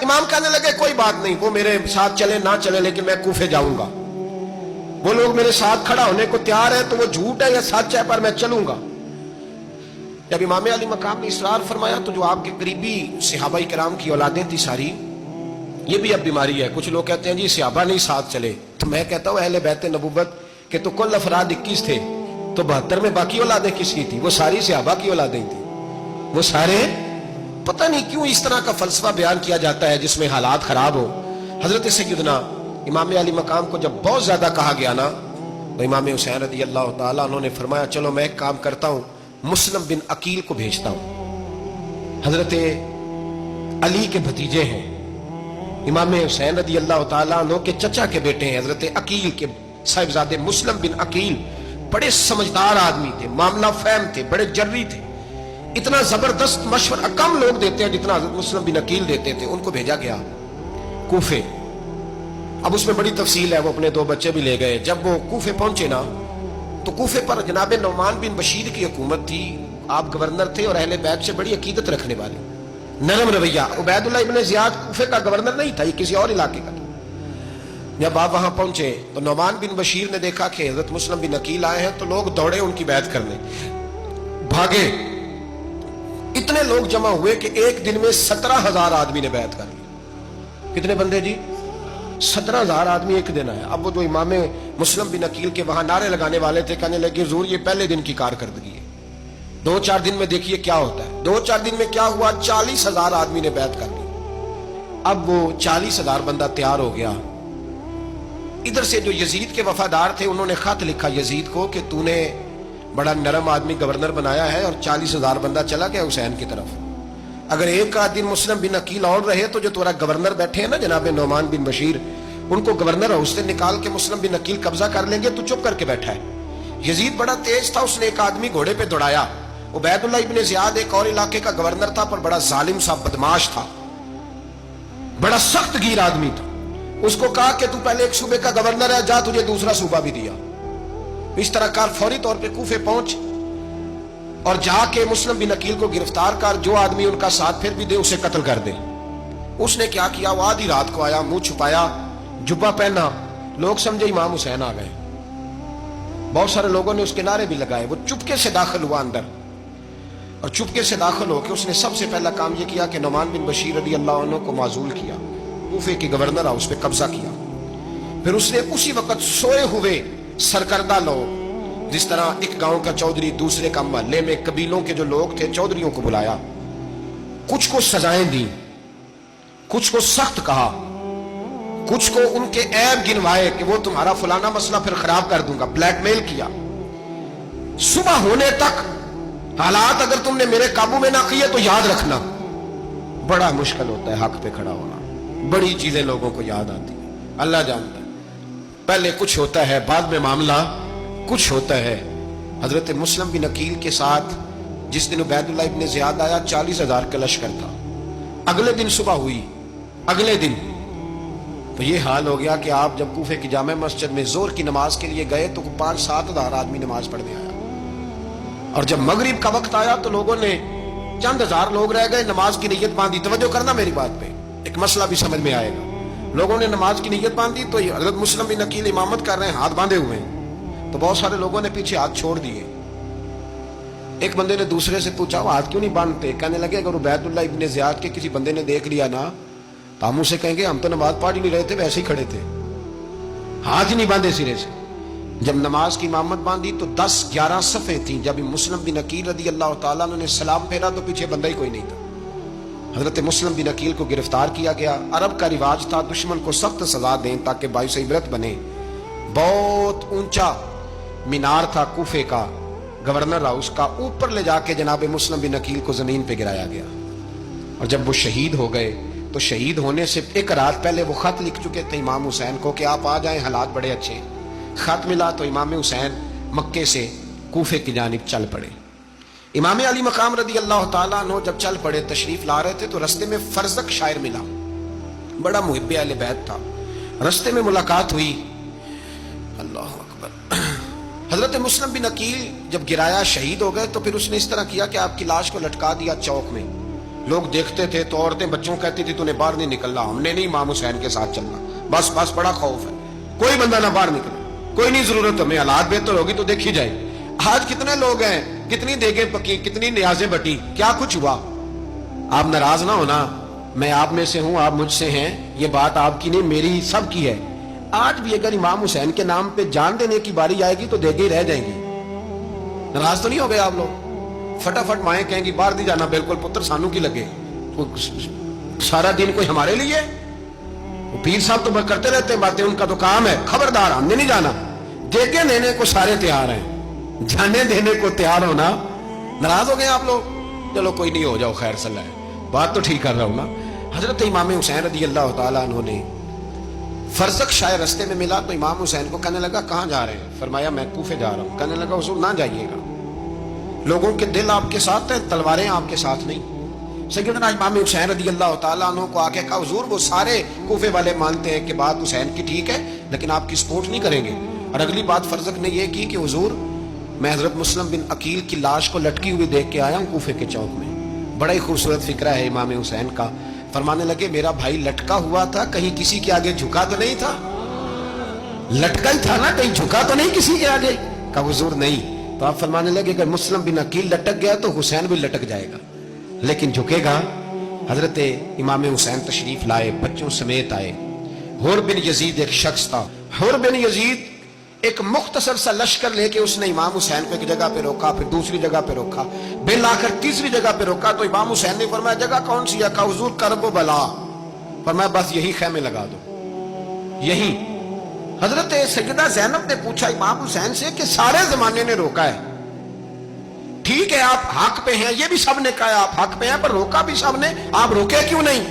امام کہنے لگے کوئی بات نہیں، وہ میرے ساتھ چلے نہ چلے لیکن میں کوفے جاؤں گا، وہ لوگ میرے ساتھ کھڑا ہونے کو تیار ہے تو وہ جھوٹ ہے یا سچ ہے پر میں چلوں گا۔ جب امام علی مقام نے اصرار فرمایا تو جو آپ کے قریبی صحابہ کرام کی اولادیں تھی ساری، یہ بھی اب بیماری ہے، کچھ لوگ کہتے ہیں جی صحابہ نہیں ساتھ چلے، تو میں کہتا ہوں اہل بیت نبوت کہ تو کل افراد 21 تھے تو 72 میں باقی اولادیں کس کی تھی؟ وہ ساری صحابہ کی اولادیں تھیں، وہ سارے، پتہ نہیں کیوں اس طرح کا فلسفہ بیان کیا جاتا ہے جس میں حالات خراب ہو۔ حضرت سیدنا امام علی مقام کو جب بہت زیادہ کہا گیا نا تو امام حسین رضی اللہ تعالیٰ انہوں نے فرمایا چلو میں ایک کام کرتا ہوں، مسلم بن عقیل کو بھیجتا ہوں، حضرت علی کے بھتیجے ہیں، امام حسین رضی اللہ تعالیٰ عنہ کے چچا کے بیٹے ہیں، حضرت عقیل کے صاحبزادے مسلم بن عقیل، بڑے سمجھدار آدمی تھے، معاملہ فہم تھے، بڑے جری تھے، اتنا زبردست مشورہ کم لوگ دیتے ہیں جتنا حضرت مسلم بن عقیل دیتے تھے۔ ان کو بھیجا گیا کوفے۔ اب اس میں بڑی تفصیل ہے، وہ اپنے 2 بچے بھی لے گئے۔ جب وہ کوفے پہنچے نا تو کوفے پر جناب نعمان بن بشیر کی حکومت تھی، آپ گورنر تھے اور اہل بیت سے بڑی عقیدت رکھنے والے، نرم رویہ۔ عبید اللہ ابن زیاد کوفے کا گورنر نہیں تھا، یہ کسی اور علاقے کا تھا۔ جب آپ وہاں پہنچے تو نعمان بن بشیر نے دیکھا کہ حضرت مسلم بن عقیل آئے ہیں تو لوگ دوڑے ان کی بیعت کرنے، بھاگے، اتنے لوگ جمع ہوئے کہ ایک دن میں 17,000 آدمی نے بیعت کر لی۔ کتنے بندے جی؟ 17,000 آدمی ایک دن آیا۔ اب وہ جو امام مسلم بن عقیل کے وہاں نعرے لگانے والے تھے کہنے لگے حضور یہ پہلے دن کی کارکردگی ہے، 2-4 دن میں دیکھیے کیا ہوتا ہے۔ 2-4 دن میں کیا ہوا؟ 40,000 آدمی نے بیعت کر لی۔ اب وہ 40,000 بندہ تیار ہو گیا۔ ادھر سے جو یزید کے وفادار تھے انہوں نے خط لکھا یزید کو کہ تو نے بڑا نرم آدمی گورنر بنایا ہے اور 40,000 بندہ چلا گیا حسین کی طرف، اگر ایک آدھ دن مسلم بن عقیل اور رہے تو جو تمہارا گورنر بیٹھے ہیں نا جناب نعمان بن بشیر، ان کو گورنر ہاؤس سے نکال کے مسلم بن عقیل قبضہ کر لیں گے، تو چپ کر کے بیٹھا ہے۔ یزید بڑا تیز تھا، اس نے ایک آدمی گھوڑے پہ دوڑایا۔ عبید اللہ ابن زیاد ایک اور علاقے کا گورنر تھا پر بڑا ظالم سا بدماش تھا، بڑا سخت گیر آدمی تھا۔ اس کو کہا کہ تو پہلے ایک صوبے کا گورنر ہے، جا تجھے دوسرا صوبہ بھی دیا۔ اس طرح کار فوری طور پہ کوفے پہنچ اور جا کے مسلم بن عقیل کو گرفتار کر، جو آدمی ان کا ساتھ پھر بھی دے اسے قتل کر دے۔ اس نے کیا کیا؟ وہ آدھی رات کو آیا، منہ چھپایا، جبہ پہنا، لوگ سمجھے امام حسین آ گئے۔ بہت سارے لوگوں نے اس کے نعرے بھی لگائے۔ وہ چپکے سے داخل ہوا اندر، اور چپکے سے داخل ہو کے اس نے سب سے پہلا کام یہ کیا کہ نعمان بن بشیر رضی اللہ عنہ کو معزول کیا، کوفے کی گورنر اس پہ قبضہ کیا۔ پھر اس نے اسی وقت سوئے ہوئے سرکردہ لوگ، جس طرح ایک گاؤں کا چودھری دوسرے کا محلے میں قبیلوں کے جو لوگ تھے چودھریوں کو بلایا، کچھ کو سزائیں دی، کچھ کو سخت کہا، کچھ کو ان کے عیب گنوائے کہ وہ تمہارا فلانا مسئلہ پھر خراب کر دوں گا، بلیک میل کیا۔ صبح ہونے تک حالات اگر تم نے میرے قابو میں نہ کیے تو یاد رکھنا بڑا مشکل ہوتا ہے حق پہ کھڑا ہونا، بڑی چیزیں لوگوں کو یاد آتی ہیں، اللہ جانتا ہے۔ پہلے کچھ ہوتا ہے، بعد میں معاملہ کچھ ہوتا ہے۔ حضرت مسلم بن عقیل کے ساتھ جس دن عبید اللہ ابن زیاد آیا 40,000 کا لشکر تھا۔ اگلے دن صبح ہوئی، اگلے دن تو یہ حال ہو گیا کہ آپ جب کوفے کی جامع مسجد میں زور کی نماز کے لیے گئے تو 5-7 ہزار آدمی نماز پڑھنے آیا، اور جب مغرب کا وقت آیا تو لوگوں نے چند ہزار لوگ رہ گئے، نماز کی نیت باندھی۔ توجہ کرنا میری بات پہ، ایک مسئلہ بھی سمجھ میں آئے گا۔ لوگوں نے نماز کی نیت باندھی تو حضرت مسلم بن عقیل امامت کر رہے ہیں، ہاتھ باندھے ہوئے ہیں، تو بہت سارے لوگوں نے پیچھے ہاتھ چھوڑ دیے۔ ایک بندے نے دوسرے سے پوچھا وہ ہاتھ کیوں نہیں باندھتے؟ کہنے لگے اگر عبید اللہ ابن زیاد کے کسی بندے نے دیکھ لیا نا تو ہم اسے کہیں گے ہم تو نماز پڑھ ہی نہیں رہے تھے، ویسے ہی کھڑے تھے، ہاتھ ہی نہیں باندھے سرے سے۔ جب نماز کی امامت باندھی تو 10-11 صفیں تھیں۔ جب مسلم بن عقیل رضی اللہ تعالیٰ عنہ نے سلام پھیرا تو پیچھے بندہ ہی کوئی نہیں تھا۔ حضرت مسلم بن عقیل کو گرفتار کیا گیا۔ عرب کا رواج تھا دشمن کو سخت سزا دیں تاکہ باعث عبرت بنے۔ بہت اونچا مینار تھا کوفے کا، گورنر ہاؤس کا، اوپر لے جا کے جناب مسلم بن عقیل کو زمین پہ گرایا گیا۔ اور جب وہ شہید ہو گئے تو شہید ہونے سے ایک رات پہلے وہ خط لکھ چکے تھے امام حسین کو کہ آپ آ جائیں، حالات بڑے اچھے۔ خط ملا تو امام حسین مکے سے کوفے کی جانب چل پڑے۔ امام علی مقام رضی اللہ تعالیٰ عنہ جب چل پڑے، تشریف لا رہے تھے تو رستے میں فرزق شاعر ملا، بڑا محب اہل بیت تھا۔ رستے میں ملاقات ہوئی، اللہ اکبر۔ حضرت مسلم بن عقیل جب گرایا شہید ہو گئے تو پھر اس نے اس طرح کیا کہ آپ کی لاش کو لٹکا دیا چوک میں، لوگ دیکھتے تھے تو عورتیں بچوں کہتی تھی تو نے باہر نہیں نکلنا, ہم نے نہیں امام حسین کے ساتھ چلنا, بس بس بڑا خوف ہے, کوئی بندہ نہ باہر نکلے, کوئی نہیں ضرورت ہمیں, حالات بہتر ہوگی تو دیکھی جائے. آج کتنے لوگ ہیں, کتنی دیگیں پکی, کتنی نیازیں بٹی, کیا کچھ ہوا. آپ ناراض نہ ہونا, میں آپ میں سے ہوں, آپ مجھ سے ہیں, یہ بات آپ کی نہیں میری سب کی ہے. آج بھی اگر امام حسین کے نام پہ جان دینے کی باری آئے گی تو دیگیں رہ جائیں گی. ناراض تو نہیں ہو گئے آپ لوگ؟ فٹافٹ مائیں کہیں گی باہر نہیں جانا, بالکل پتر سانو کی لگے, سارا دن کوئی ہمارے لیے. پیر صاحب تو کرتے رہتے باتیں, ان کا تو کام ہے, خبردار ہم نے نہیں جانا. دیگیں دینے کو سارے تیار ہیں, جانے دینے کو تیار ہونا. ناراض ہو گئے آپ لوگ؟ چلو کوئی نہیں, ہو جاؤ, خیر صلی اللہ ہے, بات تو ٹھیک کر رہا ہوں نا. حضرت امام حسین رضی اللہ تعالیٰ عنہ نے فرزق شاہ رستے میں ملا تو امام حسین کو کہنے لگا کہاں جا رہے ہیں؟ فرمایا میں کوفے جا رہا ہوں. کہنے لگا حضور نہ جائیے گا, لوگوں کے دل آپ کے ساتھ ہیں, تلواریں آپ کے ساتھ نہیں. سیدنا امام حسین رضی اللہ تعالیٰ عنہ کو آ کے کہا حضور وہ سارے کوفے والے مانتے ہیں کہ بات حسین کی ٹھیک ہے لیکن آپ کی سپورٹ نہیں کریں گے. اور اگلی بات فرزق نے یہ کی کہ حضور میں حضرت مسلم بن عقیل کی لاش کو لٹکی ہوئی دیکھ کے آیا ہوں کوفے کے چوک میں. بڑا ہی خوبصورت فکرہ ہے امام حسین کا. فرمانے لگے میرا بھائی لٹکا ہوا تھا, کہیں کسی کے آگے جھکا تو نہیں تھا؟ لٹکا ہی تھا نا, کہیں جھکا تو نہیں کسی کے آگے؟ کہا حضور نہیں. تو آپ فرمانے لگے اگر مسلم بن عقیل لٹک گیا تو حسین بھی لٹک جائے گا, لیکن جھکے گا. حضرت امام حسین تشریف لائے, بچوں سمیت آئے. حر بن یزید ایک شخص تھا. حر بن یزید ایک مختصر سا لشکر لے کے اس نے امام حسین کو ایک جگہ پہ روکا, پھر دوسری جگہ پہ روکا, بل آ کر تیسری جگہ پہ روکا. تو امام حسین نے فرمایا جگہ کون سی ہے؟ کہا حضور کرب و بلا. فرمایا بس یہی خیمے لگا دو, یہی. حضرت سیدہ زینب نے پوچھا امام حسین سے کہ سارے زمانے نے روکا ہے, ٹھیک ہے آپ حق پہ ہیں, یہ بھی سب نے کہا آپ حق پہ ہیں, پر روکا بھی سب نے, آپ روکے کیوں نہیں؟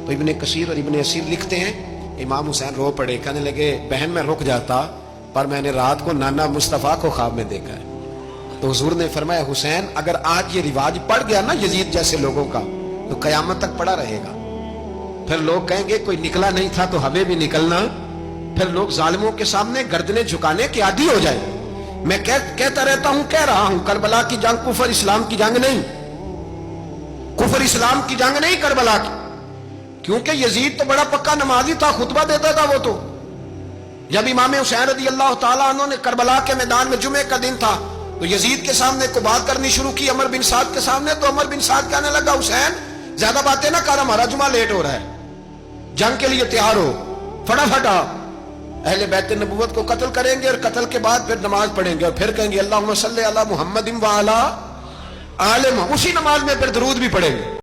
تو ابن کثیر اور ابن اسیر لکھتے ہیں امام حسین رو پڑے, کہنے لگے بہن میں رک جاتا پر میں نے رات کو نانا مصطفیٰ کو خواب میں دیکھا ہے. تو حضور نے فرمایا حسین اگر آج یہ رواج پڑ گیا نا یزید جیسے لوگوں کا تو قیامت تک پڑا رہے گا. پھر لوگ کہیں گے کوئی نکلا نہیں تھا تو ہمیں بھی نکلنا, پھر لوگ ظالموں کے سامنے گردنیں جھکانے کے عادی ہو جائے. میں کہتا رہتا ہوں, کہہ رہا ہوں, کربلا کی جنگ کفر اسلام کی جنگ نہیں, کفر اسلام کی جنگ نہیں کربلا کی. کیونکہ یزید تو بڑا پکا نمازی تھا, خطبہ دیتا تھا وہ. تو جب امام حسین رضی اللہ تعالیٰ عنہ نے کربلا کے میدان میں جمعے کا دن تھا تو یزید کے سامنے کو بات کرنی شروع کی, عمر بن سعد کے سامنے. تو عمر بن سعد کہنے لگا حسین زیادہ باتیں نہ کر, ہمارا جمعہ لیٹ ہو رہا ہے, جنگ کے لیے تیار ہو, فٹافٹ آ. اہل بیت نبوت کو قتل کریں گے اور قتل کے بعد پھر نماز پڑھیں گے اور پھر کہیں گے اللہم صلی علی محمد و علی آل محمد. اسی نماز میں پھر درود بھی پڑھیں گے.